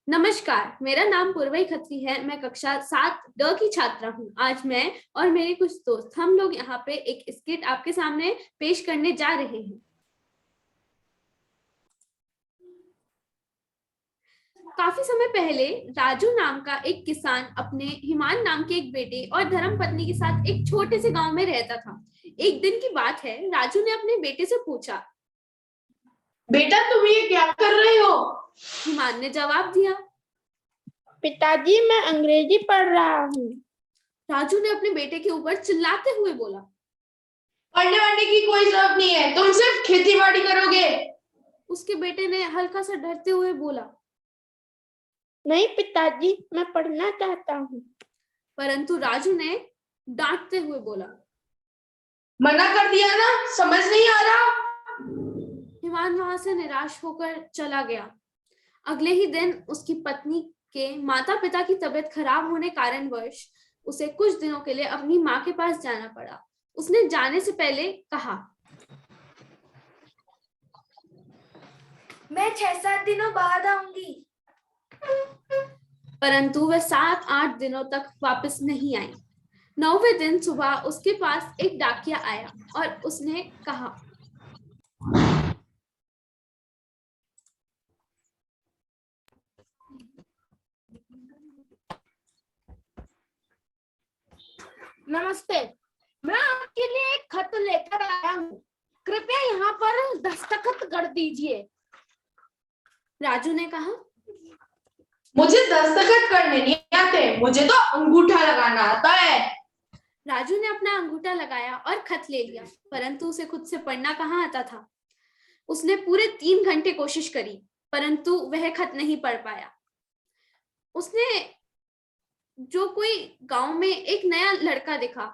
नमस्कार, मेरा नाम पूर्वी खत्री है। मैं कक्षा 7 ड की छात्रा हूँ। आज मैं और मेरे कुछ दोस्त हम लोग यहाँ पे एक स्किट आपके सामने पेश करने जा रहे हैं। काफी समय पहले राजू नाम का एक किसान अपने हिमान नाम के एक बेटे और धर्मपत्नी के साथ एक छोटे से गांव में रहता था। एक दिन की बात है, राजू ने अपने बेटे से पूछा, बेटा तुम ये क्या कर रहे हो? हिमान ने जवाब दिया, पिताजी मैं अंग्रेजी पढ़ रहा हूँ। राजू ने अपने बेटे के ऊपर चिल्लाते हुए बोला, पढ़ने वढ़ने की कोई जरूरत नहीं है, तुम सिर्फ खेती बाड़ी करोगे। उसके बेटे ने हल्का सा डरते हुए बोला, नहीं पिताजी मैं पढ़ना चाहता हूँ। परंतु राजू ने डांटते हुए बोला, मना कर दिया ना, समझ नहीं आ रहा। हिमान वहां से निराश होकर चला गया। अगले ही दिन उसकी पत्नी के माता पिता की तबीयत खराब होने कारणवश उसे कुछ दिनों के लिए अपनी माँ के पास जाना पड़ा। उसने जाने से पहले कहा, मैं 6-7 दिनों बाद आऊंगी। परंतु वह 7-8 दिनों तक वापस नहीं आई। 9वें दिन सुबह उसके पास एक डाकिया आया और उसने कहा, नमस्ते, मैं आपके लिए एक खत लेकर आया हूँ। कृपया यहाँ पर दस्तखत कर दीजिए। राजू ने कहा, मुझे दस्तखत करने नहीं आते, मुझे तो अंगूठा लगाना आता है। राजू ने अपना अंगूठा लगाया और खत ले लिया, परंतु उसे खुद से पढ़ना कहाँ आता था। उसने पूरे 3 घंटे कोशिश करी, परंतु वह खत नहीं पढ़ पाया। उसने जो कोई गांव में एक नया लड़का देखा,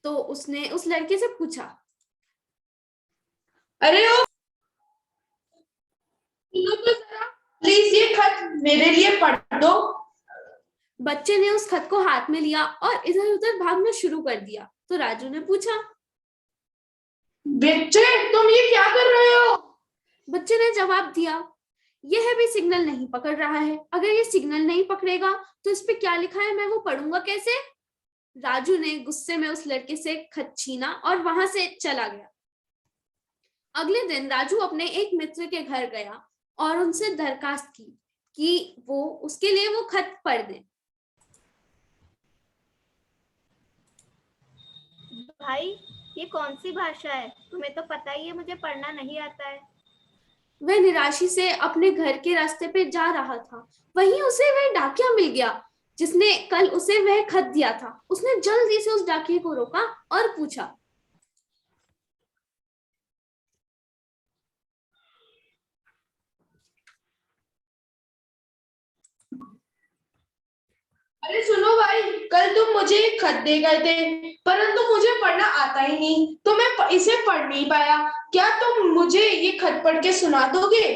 तो उसने उस लड़के से पूछा, अरे ओ सुनो तो जरा, प्लीज ये खत मेरे लिए पढ़ दो। बच्चे ने उस खत को हाथ में लिया और इधर उधर भागना शुरू कर दिया। तो राजू ने पूछा, बच्चे तुम ये क्या कर रहे हो? बच्चे ने जवाब दिया, यह भी सिग्नल नहीं पकड़ रहा है। अगर ये सिग्नल नहीं पकड़ेगा तो इस पे क्या लिखा है मैं वो पढ़ूंगा कैसे? राजू ने गुस्से में उस लड़के से खत छीना और वहां से चला गया। अगले दिन राजू अपने एक मित्र के घर गया और उनसे दरखास्त की कि वो उसके लिए वो खत पढ़ दें। भाई ये कौन सी भाषा है? तुम्हें तो पता ही है मुझे पढ़ना नहीं आता है। वह निराशी से अपने घर के रास्ते पे जा रहा था। वहीं उसे वह डाकिया मिल गया जिसने कल उसे वह खत दिया था। उसने जल्दी से उस डाकिये को रोका और पूछा, अरे सुनो भाई, कल तुम मुझे एक खत दे गए थे, परंतु मुझे पढ़ना आता ही नहीं, तो मैं इसे पढ़ नहीं पाया। क्या तुम मुझे ये खत पढ़ के सुना दोगे?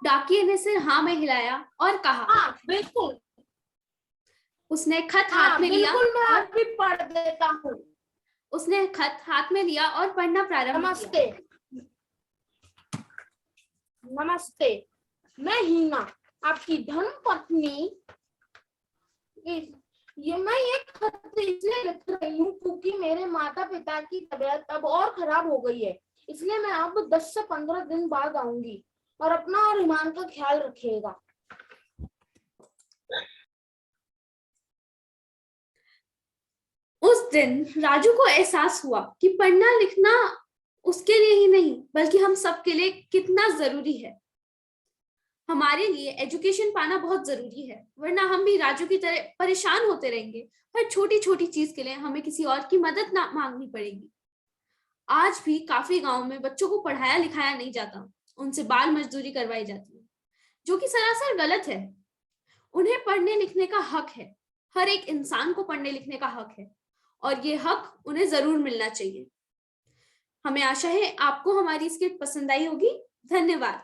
डाकिये ने सिर हाँ में हिलाया और कहा, हाँ बिल्कुल। उसने खत हाथ में लिया बिल्कुल मैं और आप भी पढ़ देता हूँ। उसने खत हाथ में लिया और पढ़ना प्रारंभ किया। नमस्ते, नमस्ते, मैं हीना आपकी धर्मपत्नी। ये मैं ये खत इसलिए लिख रही हूँ क्योंकि मेरे माता पिता की तबीयत अब और खराब हो गई है, इसलिए मैं अब 10 से 15 दिन बाद आऊंगी और अपना और ईमान का ख्याल रखिएगा। उस दिन राजू को एहसास हुआ कि पढ़ना लिखना उसके लिए ही नहीं बल्कि हम सबके लिए कितना जरूरी है। हमारे लिए एजुकेशन पाना बहुत जरूरी है, वरना हम भी राजू की तरह परेशान होते रहेंगे। हर छोटी छोटी चीज के लिए हमें किसी और की मदद ना मांगनी पड़ेगी। आज भी काफी गांव में बच्चों को पढ़ाया लिखाया नहीं जाता, उनसे बाल मजदूरी करवाई जाती है, जो कि सरासर गलत है। उन्हें पढ़ने लिखने का हक है। हर एक इंसान को पढ़ने लिखने का हक है और ये हक उन्हें जरूर मिलना चाहिए। हमें आशा है आपको हमारी स्किट पसंद आई होगी। धन्यवाद।